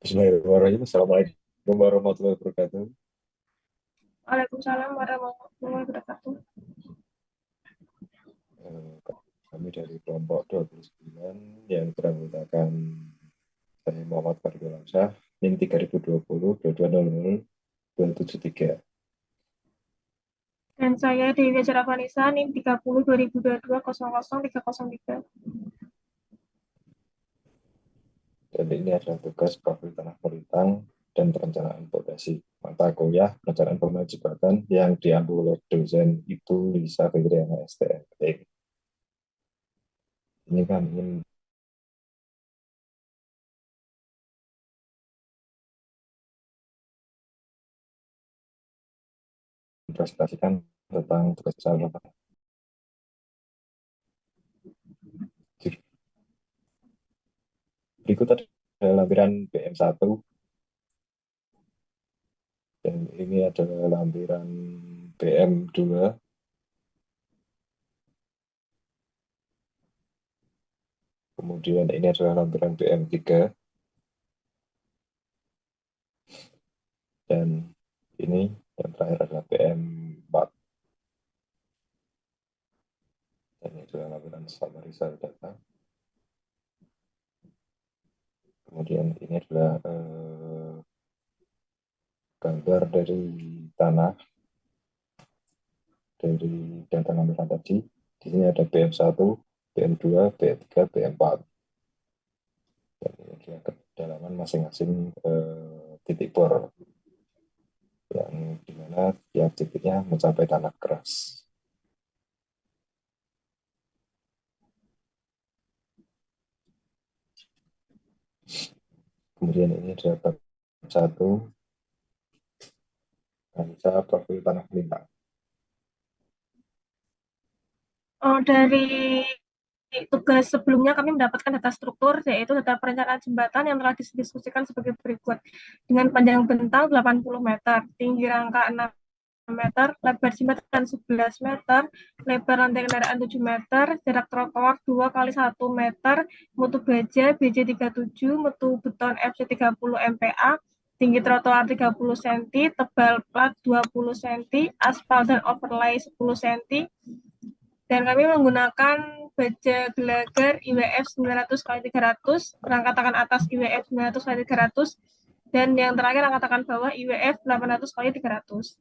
Bismillahirrahmanirrahim. Assalamualaikum warahmatullahi wabarakatuh. Waalaikumsalam warahmatullahi wabarakatuh. Eh, Kami dari kelompok 29 yang beranggotakan saya Muhammad Farid Alamsyah, NIM 3020 2200 273. Dan saya Dewi Ajara Vanessa, NIM 30 2022 00303. Dan ini adalah tugas profil tanah melintang dan perencanaan pondasi mata kuliah perencanaan pembangunan jembatan yang diambil oleh dosen Ibu Lisa Fitriana STMP. Ini kami ingin mempresentasikan tentang tugas besar. Berikut adalah lampiran BM1 dan ini adalah lampiran BM2. Kemudian ini adalah lampiran BM3 dan ini yang terakhir adalah BM4. Dan ini adalah lampiran summary cell data. Kemudian ini adalah gambar dari tanah dari data lampiran tadi. Di sini ada BM1, BM2, BM3, BM4. Dan ini adalah kedalaman masing-masing titik bor yang dimana tiap titiknya mencapai tanah keras. Kemudian ini adalah bab 1, analisa profil tanah melintang. Dari tugas sebelumnya kami mendapatkan data struktur, yaitu data perencanaan jembatan yang telah didiskusikan sebagai berikut. Dengan panjang bentang 80 meter, tinggi rangka 6 meter, lebar jembatan 11 meter, lebar lantai kendaraan 7 meter, jarak trotoar 2 kali 1 meter, mutu baja BJ37, mutu beton FC 30 MPa, tinggi trotoar 30 cm, tebal plat 20 cm, aspal dan overlay 10 cm, dan kami menggunakan baja gelagar IWF 900 x 300, rangka tangan atas IWF 900 x 300, dan yang terakhir rangka tangan bawah IWF 800 x 300.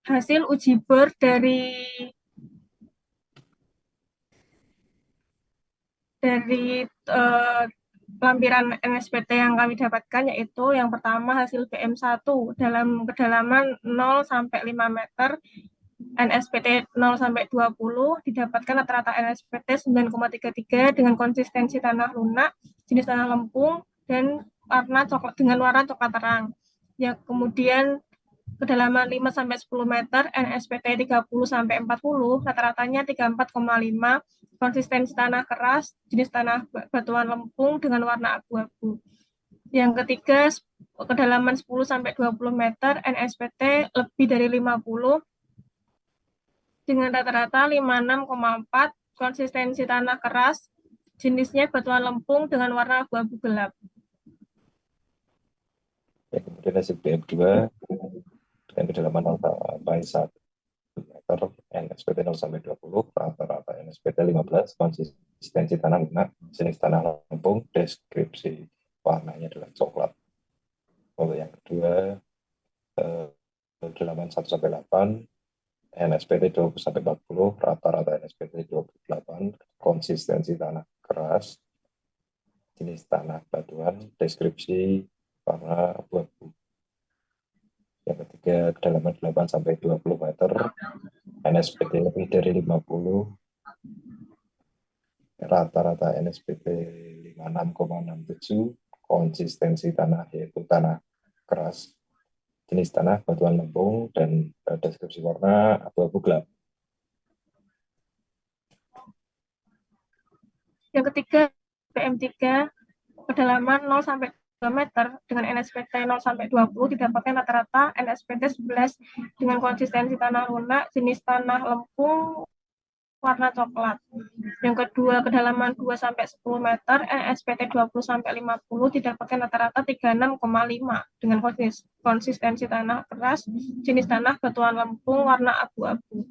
Hasil uji bor dari lampiran NSPT yang kami dapatkan, yaitu yang pertama hasil BM1 dalam kedalaman 0 sampai 5 meter, NSPT 0 sampai 20, didapatkan rata-rata NSPT 9,33 dengan konsistensi tanah lunak, jenis tanah lempung, dan warna coklat dengan warna coklat terang. Ya, kemudian kedalaman 5 sampai 10 meter, NSPT 30 sampai 40, rata-ratanya 34,5, konsistensi tanah keras, jenis tanah batuan lempung dengan warna abu-abu. Yang ketiga, kedalaman 10 sampai 20 meter, NSPT lebih dari 50 dengan rata-rata 56,4, konsistensi tanah keras, jenisnya batuan lempung dengan warna abu-abu gelap. Ya, kemudian hasil BM2 dengan kedalaman 0 sampai 1 meter, NSPT 0 sampai 20, rata-rata NSPT 15, konsistensi tanah lunak, jenis tanah lempung, deskripsi warnanya adalah coklat. Lalu yang kedua, kedalaman 1 sampai 8, NSPT 20 sampai 40, rata-rata NSPT 28, konsistensi tanah keras, jenis tanah batuan, deskripsi warna abu-abu. Yang ketiga, kedalaman 8 sampai 20 meter, NSPT lebih dari 50, rata-rata NSPT 56,67, konsistensi tanah yaitu tanah keras, jenis tanah batuan lempung, dan deskripsi warna abu-abu gelap. Yang ketiga, PM3 kedalaman 0 sampai 2 meter dengan NSPT 0 sampai 20 didapatkan rata-rata NSPT 11 dengan konsistensi tanah lunak jenis tanah lempung warna coklat. Yang kedua, kedalaman 2 sampai 10 meter NSPT 20 sampai 50 didapatkan rata-rata 36,5 dengan konsistensi tanah keras jenis tanah batuan lempung warna abu-abu.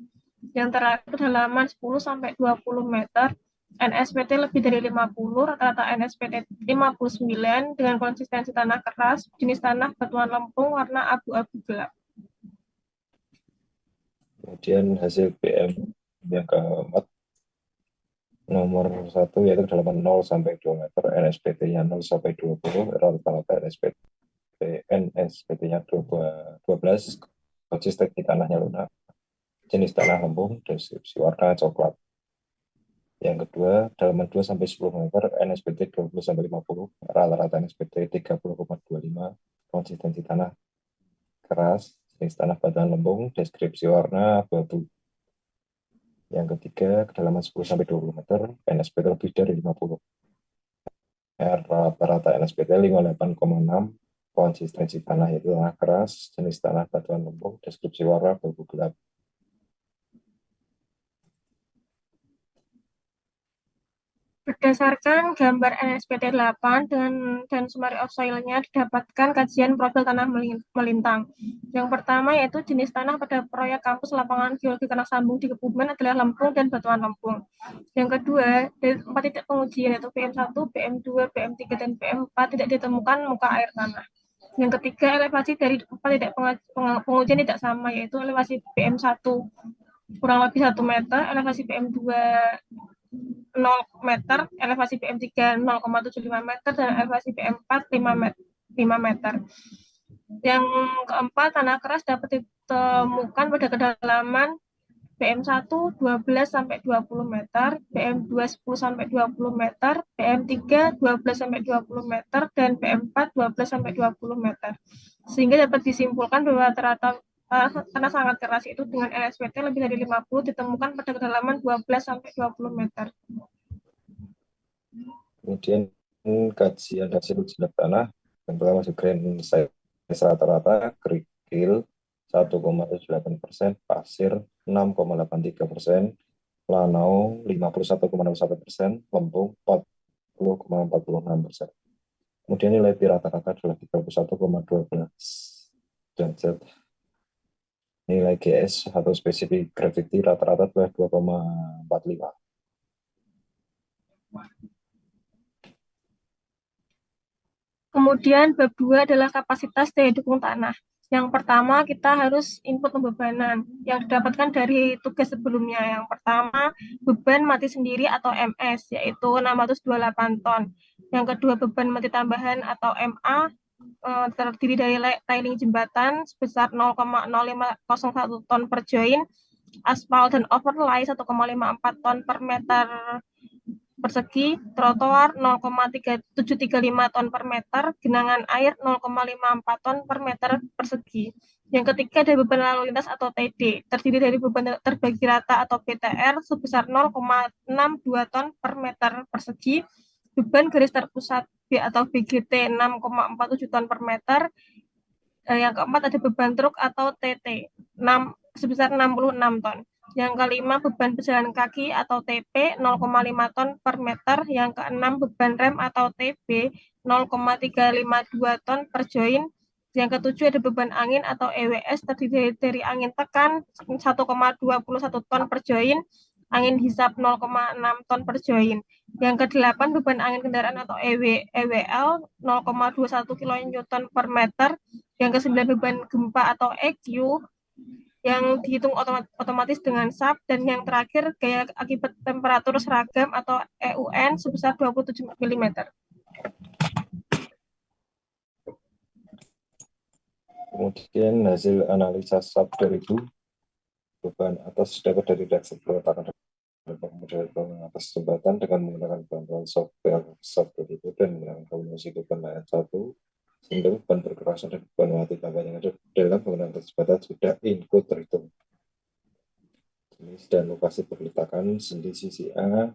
Yang terakhir, kedalaman 10 sampai 20 meter NSPT lebih dari 50, rata-rata NSPT 59 dengan konsistensi tanah keras jenis tanah batuan lempung warna abu-abu gelap. Kemudian hasil PM yang keempat, nomor 1 yaitu kedalaman 0 sampai 2 meter, NSPT-nya 0 sampai 20, rata-rata NSPT-nya 12, konsistensi tanahnya lunak, jenis tanah lempung, deskripsi warna coklat. Yang kedua, kedalaman 2 sampai 10 meter, NSPT 20 sampai 50, rata-rata NSPT 30,25, konsistensi tanah keras, jenis tanah batuan lempung, deskripsi warna abu-abu. Yang ketiga, kedalaman 10 sampai 20 meter, NSPT lebih dari 50. Rata-rata NSPT 58,6, konsistensi tanah itu tanah keras, jenis tanah batuan lempung, deskripsi warna abu-abu gelap. Berdasarkan gambar NSPT 8 dan summary of soil-nya didapatkan kajian profil tanah melintang. Yang pertama yaitu jenis tanah pada proyek kampus lapangan geologi karena sambung di Kebumen adalah lempung dan batuan lempung. Yang kedua, dari 4 titik pengujian yaitu PM1, PM2, PM3, dan PM4 tidak ditemukan muka air tanah. Yang ketiga, elevasi dari 4 titik pengujian tidak sama, yaitu elevasi PM1 kurang lebih 1 meter, elevasi PM2 0 meter, elevasi PM3 0,75 meter, dan elevasi PM4 5 meter. Yang keempat, tanah keras dapat ditemukan pada kedalaman PM1 12 sampai 20 meter, PM2 10 sampai 20 meter, PM3 12 sampai 20 meter, dan PM4 12 sampai 20 meter. Sehingga dapat disimpulkan bahwa rata-rata tanah sangat keras itu dengan NSPT lebih dari 50 ditemukan pada kedalaman 12 sampai 20 meter. Kemudian kajian hasil uji tanah, yang pertama masuk grain size rata-rata, kerikil 1,78%, pasir 6,83%, lanau 51,61%, lempung 40,46%. Kemudian nilai pi rata-rata adalah 31,12 derajat. Nilai GS atau specific gravity rata-rata adalah 2,45. Kemudian bab 2 adalah kapasitas daya dukung tanah. Yang pertama kita harus input pembebanan yang didapatkan dari tugas sebelumnya. Yang pertama beban mati sendiri atau MS yaitu 628 ton. Yang kedua beban mati tambahan atau MA terdiri dari tiling jembatan sebesar 0,0501 ton per join, aspal dan overlay 1,54 ton per meter persegi, trotoar 0,735 ton per meter, genangan air 0,54 ton per meter persegi. Yang ketiga ada beban lalu lintas atau TD, terdiri dari beban terbagi rata atau BTR sebesar 0,62 ton per meter persegi, beban garis terpusat B atau BGT 6,47 ton per meter. Yang keempat ada beban truk atau TT sebesar 66 ton. Yang kelima beban pejalan kaki atau TP 0,5 ton per meter. Yang keenam beban rem atau TB 0,352 ton per join. Yang ketujuh ada beban angin atau EWS terdiri dari angin tekan 1,21 ton per join, angin hisap 0,6 ton per join. Yang kedelapan beban angin kendaraan atau EWL 0,21 kN per meter. Yang kesembilan beban gempa atau EQ yang dihitung otomatis dengan SAP, dan yang terakhir gaya akibat temperatur seragam atau EUN sebesar 27 mm. Kemudian hasil analisa SAP dari itu, beban atas dapat dari reaksi peletakan model bangunan atas jembatan dengan menggunakan bantuan software SAP dari itu dan menggunakan kombinasi beban layan 1, sehingga beban perkerasan dan beban mati tambahan yang ada dalam bangunan atas jembatan sudah input terhitung. Jenis dan lokasi perletakan sendi sisi A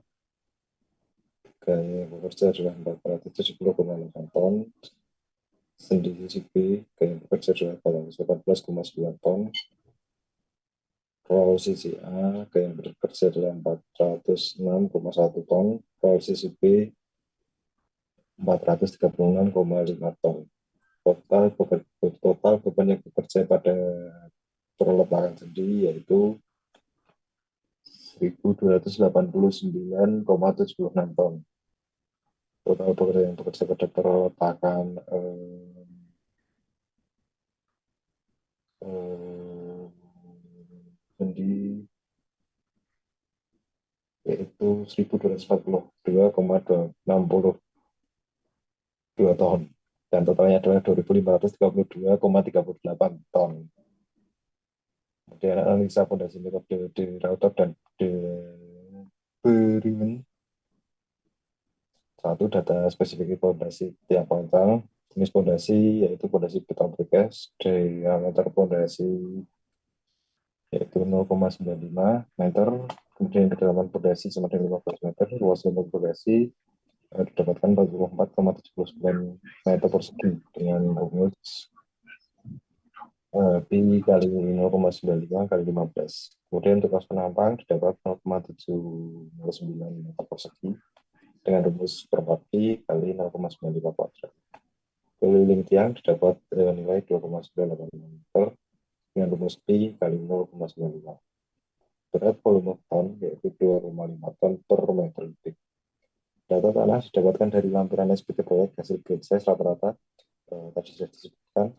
gaya yang bekerja adalah 470,8 ton. Sendi sisi B, gaya yang bekerja adalah 418,9 ton. Roll sisi A, gaya yang bekerja adalah 406,1 ton. Roll sisi B, 436,5 ton. Total beban yang bekerja pada perletakan sendi yaitu 1.289,76 ton. Total pekerja yang bekerja pada perletakan sendi yaitu 1.242,62 ton. Dan totalnya adalah 2.532,38 ton. Kemudian analisa fondasi metode de Rautab dan de Berimen. Satu, data spesifik fondasi tiang pangkal. Jenis fondasi yaitu fondasi beton precast. Diameter fondasi yaitu 0,95 meter. Kemudian kedalaman fondasi sama dengan 15 meter. Luas lubang fondasi didapatkan 44,79 meter persegi dengan rumus pi kali 0,95 kali 15. Kemudian untuk luas penampang didapat 0,709 meter persegi dengan rumus per 4 pi kali 0,95 kuadrat. Keliling tiang didapat nilai 2,98 meter dengan rumus pi kali 0,95. Berat volume ton yaitu 2,5 ton per meter kubik. Data tanah didapatkan dari lampiran SPT proyek hasil grid size rata-rata tadi sudah disebutkan.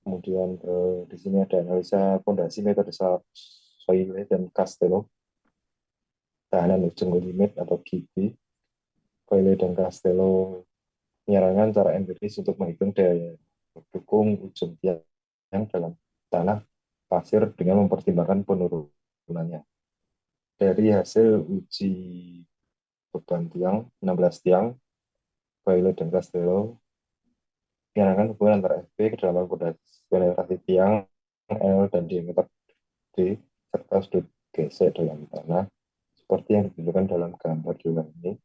Kemudian di sini ada analisa fondasi metode Soile dan Castello, tahanan ujung limit atau GB. Soile dan Castello menyarankan cara empiris untuk menghitung daya dukung ujung tiang dalam tanah pasir dengan mempertimbangkan penurunannya. Dari hasil uji beban tiang, 16 tiang, Soile dan Castello menyarankan hubungan antara FP, kedalaman penetrasi tiang, L, dan diameter D, serta sudut gesek dalam tanah, seperti yang ditunjukkan dalam gambar di bawah ini.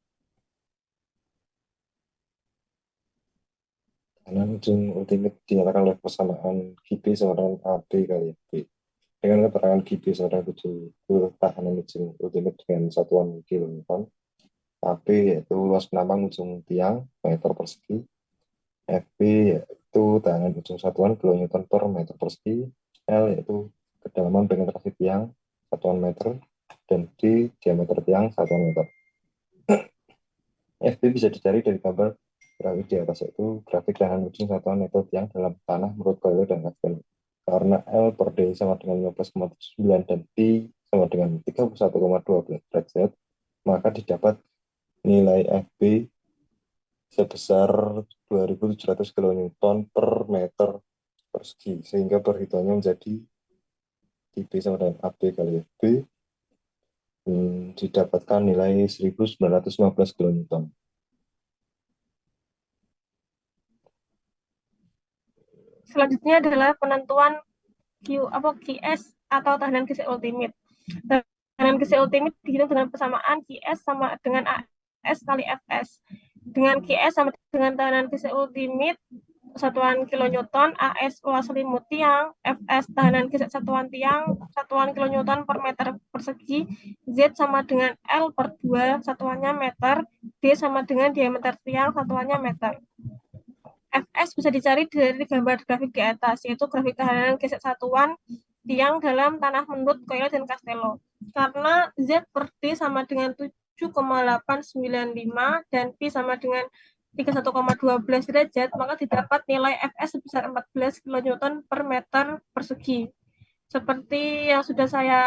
Tanah ujung ultimate dinyatakan oleh persamaan GB sama dengan AB kali B. Dengan keterangan GB sama dengan tahanan ujung ultimate dengan satuan kilonewton, AB yaitu luas penampang ujung tiang meter persegi, FB yaitu tahanan ujung satuan kilonewton per meter persegi, L yaitu kedalaman penetrasi tiang satuan meter, dan D diameter tiang satuan meter. FB bisa dicari dari gambar grafik di atas, yaitu grafik tahanan ujung satuan meter tiang dalam tanah menurut Coyle dan Castello. Karena L per D sama dengan 15,9 dan P sama dengan 31,12 derajat, maka didapat nilai FB sebesar 2.700 kN per meter persegi, sehingga perhitungannya menjadi DB sama dengan AB kali FB didapatkan nilai 1.915 kN. Selanjutnya adalah penentuan QS atau tahanan gesek ultimate. Tahanan gesek ultimate dihitung dengan persamaan QS sama dengan AS kali FS. Dengan QS sama dengan tahanan gesek ultimate satuan kilonewton, AS luas selimut tiang, FS tahanan gesek satuan tiang, satuan kilonewton per meter persegi, Z sama dengan L per 2 satuannya meter, D sama dengan diameter tiang satuannya meter. FS bisa dicari dari gambar grafik di atas, yaitu grafik tahanan gesek satuan tiang dalam tanah menurut Coyle dan Castello. Karena Z per D sama dengan 7,895 dan P sama dengan 31,12 derajat, maka didapat nilai Fs sebesar 14 kN per meter persegi. Seperti yang sudah saya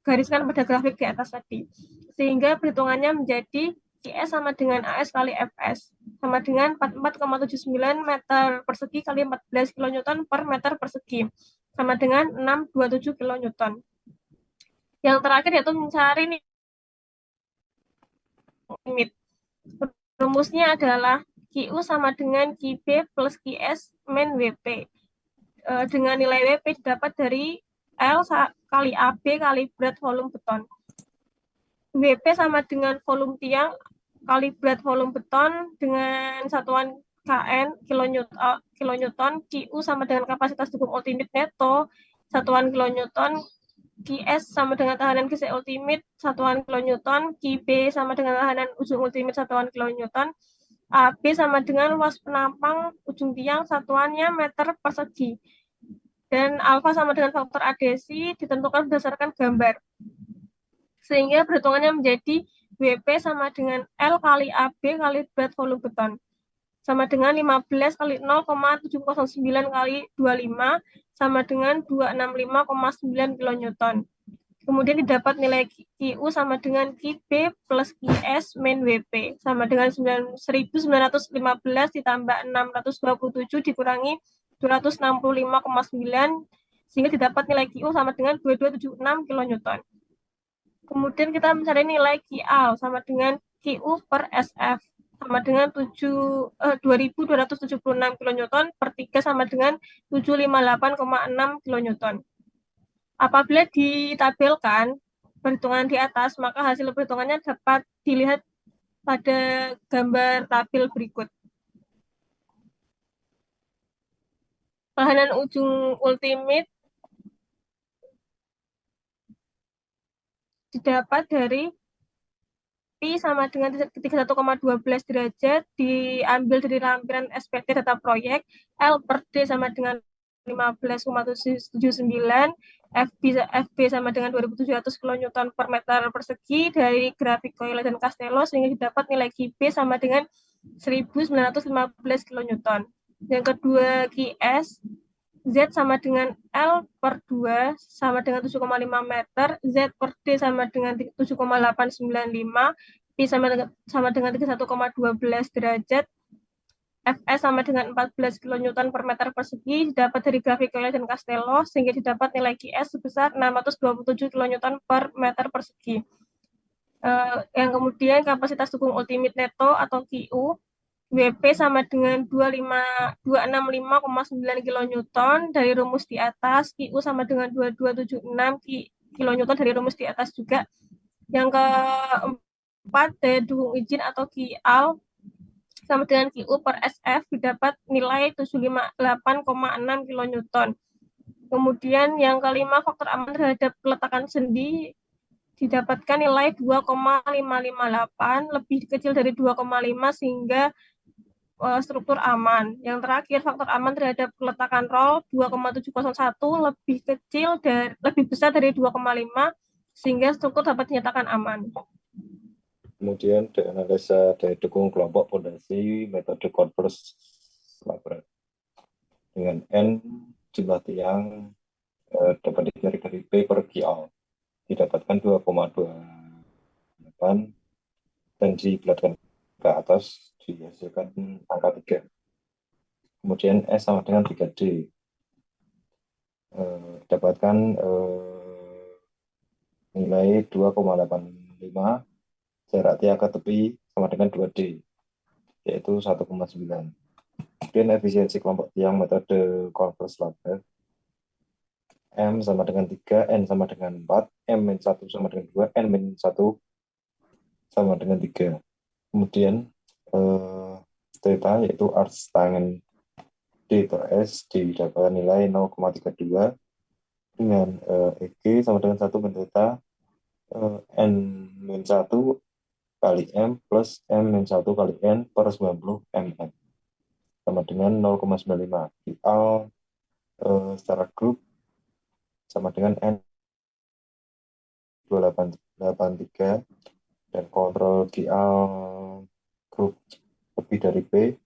gariskan pada grafik di atas tadi. Sehingga perhitungannya menjadi CS sama dengan AS kali FS, sama dengan 44,79 meter persegi kali 14 kN per meter persegi, sama dengan 627 kN. Yang terakhir yaitu mencari limit. Rumusnya adalah QU sama dengan QB plus QS min WP. Dengan nilai WP didapat dari L kali AB kali berat volume beton. WP sama dengan volume tiang kali berat volume beton dengan satuan KN kilonewton, QU sama dengan kapasitas dukung ultimate neto satuan kilonewton, QS sama dengan tahanan gesek ultimate satuan kilonewton, QB sama dengan tahanan ujung ultimate satuan kilonewton, AB sama dengan luas penampang ujung tiang satuannya meter persegi. Dan alfa sama dengan faktor adhesi ditentukan berdasarkan gambar. Sehingga perhitungannya menjadi WP sama dengan L kali AB kali berat volume beton. Sama dengan 15 kali 0,709 kali 25 sama dengan 265,9 kilonewton. Kemudian didapat nilai QU sama dengan QB plus QS min WP sama dengan 1915 ditambah 627 dikurangi 265,9 sehingga didapat nilai QU sama dengan 2276 kilonewton. Kemudian kita mencari nilai QL sama dengan QU per SF sama dengan 2276 kilonewton per 3 sama dengan 758,6 kilonewton. Apabila ditabelkan perhitungan di atas, maka hasil perhitungannya dapat dilihat pada gambar tabel berikut. Tahanan ujung ultimate didapat dari Pi sama dengan 31,12 derajat diambil dari lampiran SPT data proyek, L per D sama dengan 15,779, FB sama dengan 2.700 kilonewton per meter persegi dari grafik Coyle dan Castello sehingga didapat nilai QB sama dengan 1.915 kilonewton. Yang kedua QS Z sama dengan L per 2 sama dengan 7,5 meter, Z per D sama dengan 7,895, Pi sama dengan 31,12 derajat, Fs sama dengan 14 kilonewton per meter persegi didapat dari grafik Coyle dan Castello sehingga didapat nilai QS sebesar 627 kilonewton per meter persegi. Yang kemudian kapasitas dukung ultimate neto atau QU WP sama dengan 265,9 kilonewton dari rumus di atas, QU sama dengan 2276 kilonewton dari rumus di atas juga. Yang keempat, daya dukung izin atau QL sama dengan QU per SF didapat nilai 758,6 kilonewton. Kemudian yang kelima, faktor aman terhadap peletakan sendi didapatkan nilai 2,558, lebih kecil dari 2,5 sehingga struktur aman. Yang terakhir, faktor aman terhadap peletakan roll 2,701 lebih besar dari 2,5 sehingga struktur dapat dinyatakan aman. Kemudian dianalisa daya dukung kelompok fondasi metode Converse Labrat dengan N jumlah tiang dapat dicari dari P per QL didapatkan 2,28 dan dibulatkan ke atas dihasilkan angka 3. Kemudian S sama dengan 3D. Dapatkan nilai 2,85, jarak tiang ke tepi sama dengan 2D, yaitu 1,9. Kemudian efisiensi kelompok tiang metode Converse Labrat, M sama dengan 3, N sama dengan 4, M-1 sama dengan 2, N-1 sama dengan 3. Kemudian theta yaitu arcs tangen D per S didapatkan nilai 0,32 dengan EG sama dengan 1 min theta N-1 kali M plus M-1 kali N per 90 mm sama dengan 0,95. QL secara grup sama dengan N 283 dan kontrol QL grup lebih dari P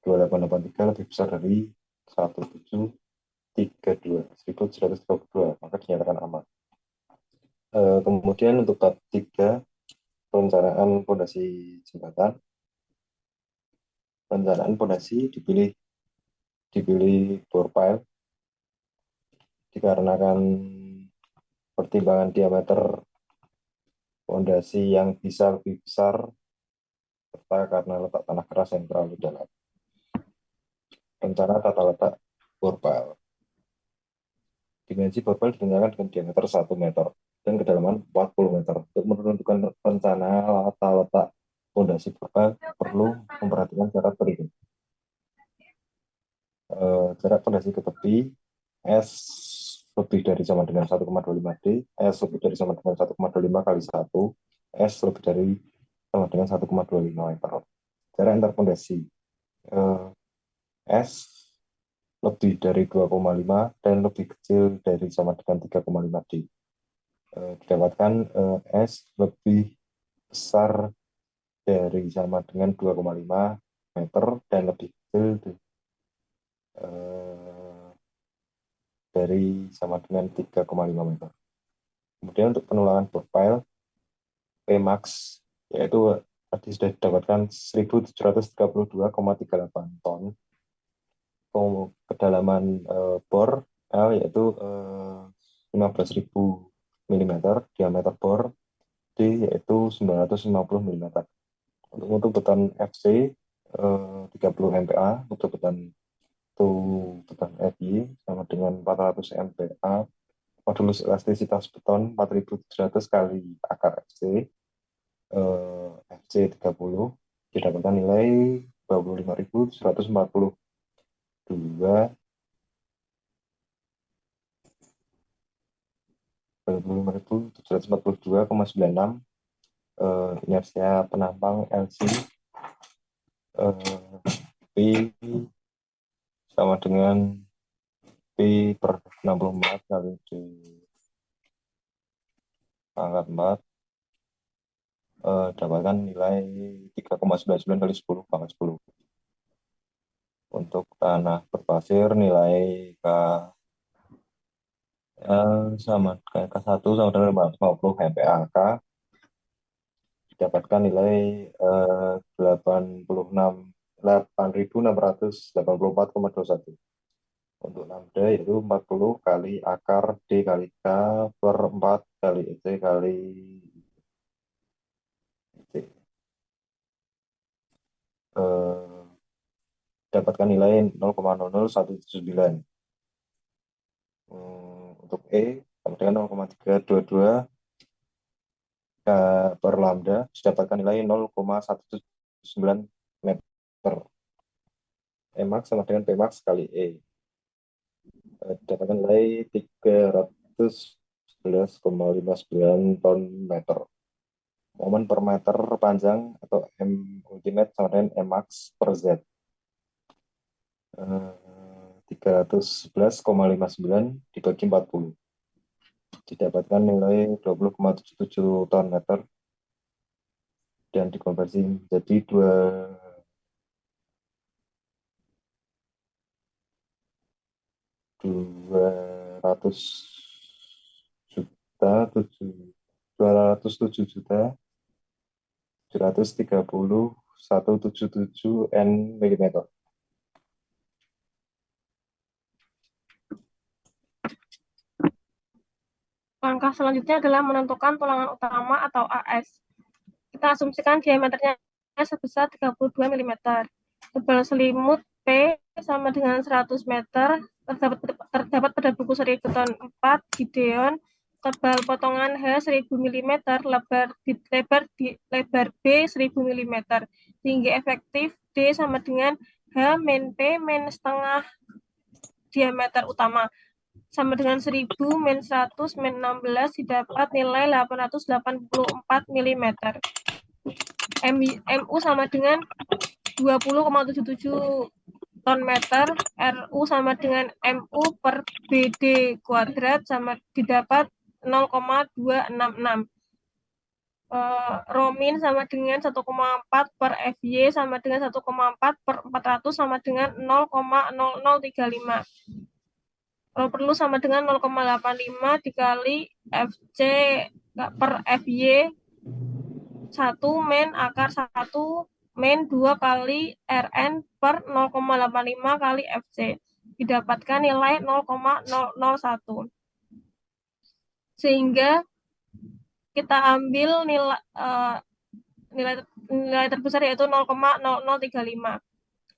2883 lebih besar dari 1732, maka dinyatakan aman. Kemudian untuk bab 3, perencanaan fondasi jembatan. Perencanaan fondasi dipilih bore pile dikarenakan pertimbangan diameter fondasi yang bisa lebih besar serta karena letak tanah keras yang terlalu dalam. Rencana tata letak bore pile. Dimensi bore pile ditentukan dengan diameter 1 meter. dan kedalaman 40 meter. Untuk menentukan rencana tata letak fondasi pipa perlu memperhatikan syarat berikut. Jarak fondasi ke tepi S lebih dari sama dengan 1,25 D, S lebih dari sama dengan 1,25 kali 1, S lebih dari sama dengan 1,25 meter. Jarak antar fondasi S lebih dari 2,5 dan lebih kecil dari sama dengan 3,5 D. Didapatkan S lebih besar dari sama dengan 2,5 meter dan lebih kecil dari sama dengan 3,5 meter. Kemudian untuk penulangan profile Pmax yaitu tadi sudah didapatkan 1732,38 ton. Kedalaman bor L yaitu 15.000 mm, diameter bor D yaitu 950 mm. Untuk mutu beton FC 30 MPa, untuk beton FY sama dengan 400 MPa. Modulus elastisitas beton 4.700 kali akar FC, FC 30, didapatkan nilai 25.142 25.742,96. Inersia penampang LC P sama dengan P per 64 kali D pangkat 4, dapatkan nilai 3,99 kali 10 pangkat 10. Untuk tanah berpasir nilai sama K1 sama dengan 550 MPa, didapatkan nilai 8.684,21. Untuk lambda yaitu 40 kali akar D kali K per 4 kali EC kali EC. Dapatkan nilai 0,00179. Untuk E sama dengan 0,322 per lambda, didapatkan nilai 0,179 meter. Emax sama dengan Pmax kali E. Didapatkan nilai 311,59 ton meter. Momen per meter panjang atau M ultimate sama dengan Mmax per Z. 311,59 dibagi 40. Didapatkan nilai 20,77 ton meter dan dikonversi menjadi 207.730.177 mm. Langkah selanjutnya adalah menentukan tulangan utama atau AS. Kita asumsikan diameternya sebesar 32 mm. Tebal selimut P sama dengan 100 meter, terdapat pada buku seri beton 4 Gideon. Tebal potongan H 1000 mm, lebar B 1000 mm. Tinggi efektif D sama dengan H min P min setengah diameter utama sama dengan 1000 min 100 min 16 didapat nilai 884 mm. MU sama dengan 20,77 ton meter, RU sama dengan MU per BD kuadrat sama didapat 0,266. Romin sama dengan 1,4 per FY sama dengan 1,4 per 400 sama dengan 0,0035. Kalau perlu sama dengan 0,85 dikali FC per FY 1 min akar 1 min 2 kali Rn per 0,85 kali FC. Didapatkan nilai 0,001. Sehingga kita ambil nilai terbesar yaitu 0,0035.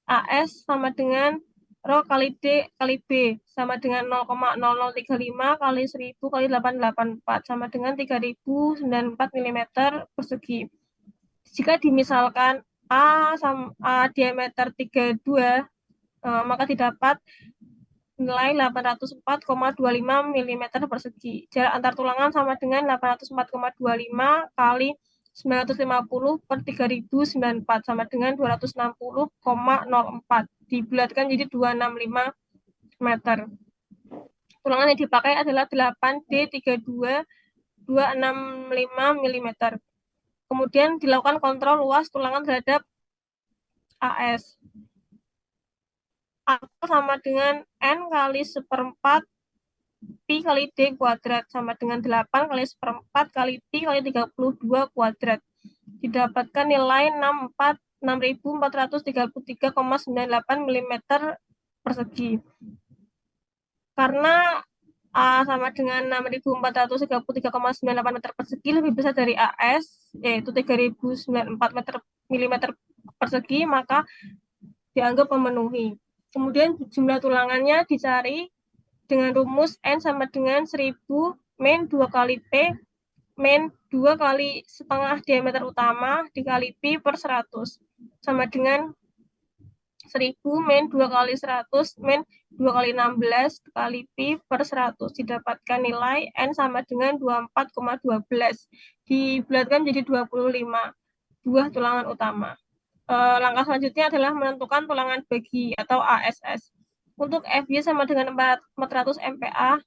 AS sama dengan Rho kali D kali B sama dengan 0,0035 kali 1000 kali 884 sama dengan 3094 mm persegi. Jika dimisalkan A diameter 32, maka didapat nilai 804,25 mm persegi. Jarak antar tulangan sama dengan 804,25 kali 950 per 3094 sama dengan 260,04. Dibulatkan jadi 265 meter. Tulangan yang dipakai adalah 8D32265 mm. Kemudian dilakukan kontrol luas tulangan terhadap AS. A sama dengan N kali 1/4 Pi kali D kuadrat sama dengan 8 kali 1/4 kali Pi kali 32 kuadrat. Didapatkan nilai 6.433,98 mm persegi. Karena A sama dengan 6.433,98 meter persegi lebih besar dari AS, yaitu 3.094 mm persegi, maka dianggap memenuhi. Kemudian jumlah tulangannya dicari dengan rumus N sama dengan 1000 min 2 kali P min 2 kali setengah diameter utama dikali Pi per 100 sama dengan 1000 min 2 kali 100 min 2 kali 16 kali Pi per 100. Didapatkan nilai N sama dengan 24,12. Dibulatkan menjadi 25 buah tulangan utama. Langkah selanjutnya adalah menentukan tulangan bagi atau ASS. Untuk FY sama dengan 400 MPa,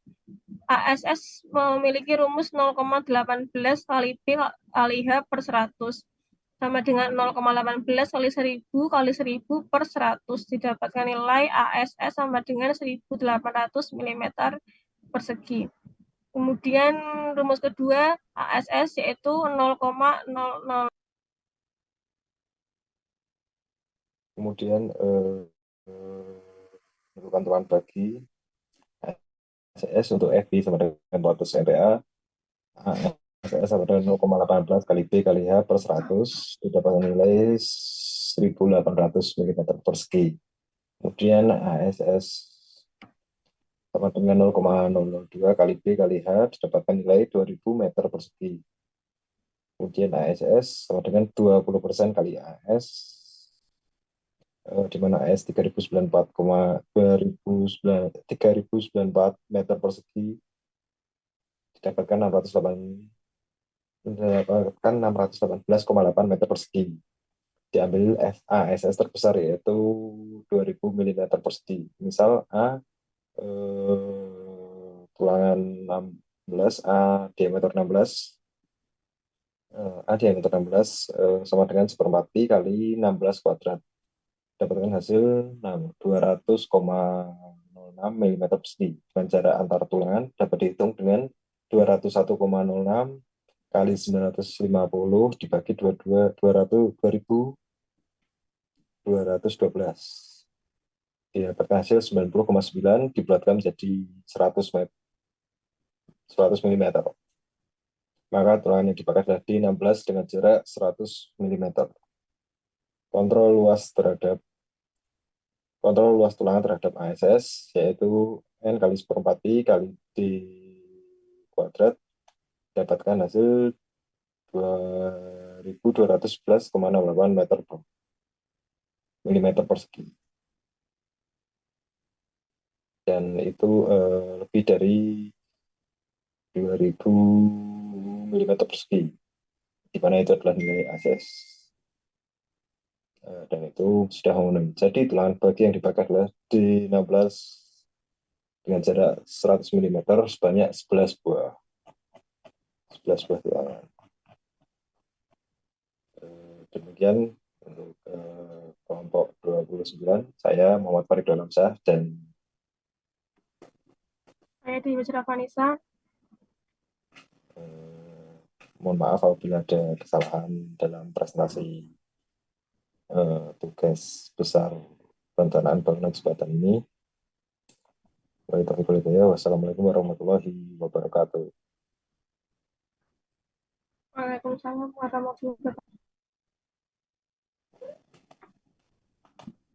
ASS memiliki rumus 0,18 kali P kali H per 100 sama dengan 0,18 kali 1000 kali 1000 per 100. Didapatkan nilai ASS sama dengan 1800 mm persegi. Kemudian rumus kedua ASS yaitu 0,00. Kemudian menentukan tulangan bagi ASS untuk FB sama dengan 400 MPa, ASS sama dengan 0,18 kali B kali H per 100, didapatkan nilai 1800 mm persegi. Kemudian ASS sama dengan 0,002 kali B kali H didapatkan nilai 2000 meter persegi. Kemudian ASS sama dengan 20% kali AS, di mana AS 3094 meter persegi didapatkan 618,8 meter persegi. Diambil ASS terbesar yaitu 2000 mm persegi. Misal tulangan 16, diameter 16, diameter 16 sama dengan 1/4 Pi kali 16 kuadrat. Dapatkan hasil 200,06 mm persegi. Dengan jarak antar tulangan dapat dihitung dengan 201,06 kali 950 dibagi 2212. Didapatkan hasil 90,9 dibulatkan menjadi 100 mm. Maka tulangan yang dipakai adalah D16 dengan jarak 100 mm. Kontrol luas tulangan terhadap ASS yaitu N kali 1/4 Pi kali D kuadrat, dapatkan hasil 2211,68 mm persegi. Dan itu lebih dari 2000 mm persegi, di mana itu adalah nilai ASS. Dan itu sudah memenuhi. Jadi tulangan bagi yang dipakai adalah D16 dengan jarak 100 mm sebanyak 11 buah tulangan. Demikian untuk kelompok 29. Saya Muhammad Farid Dalamsyah dan Saya di Wisra Vanessa. Mohon maaf apabila ada kesalahan dalam presentasi tugas besar perencanaan bangunan jembatan ini. Wassalamualaikum warahmatullahi wabarakatuh. Waalaikumsalam warahmatullahi wabarakatuh.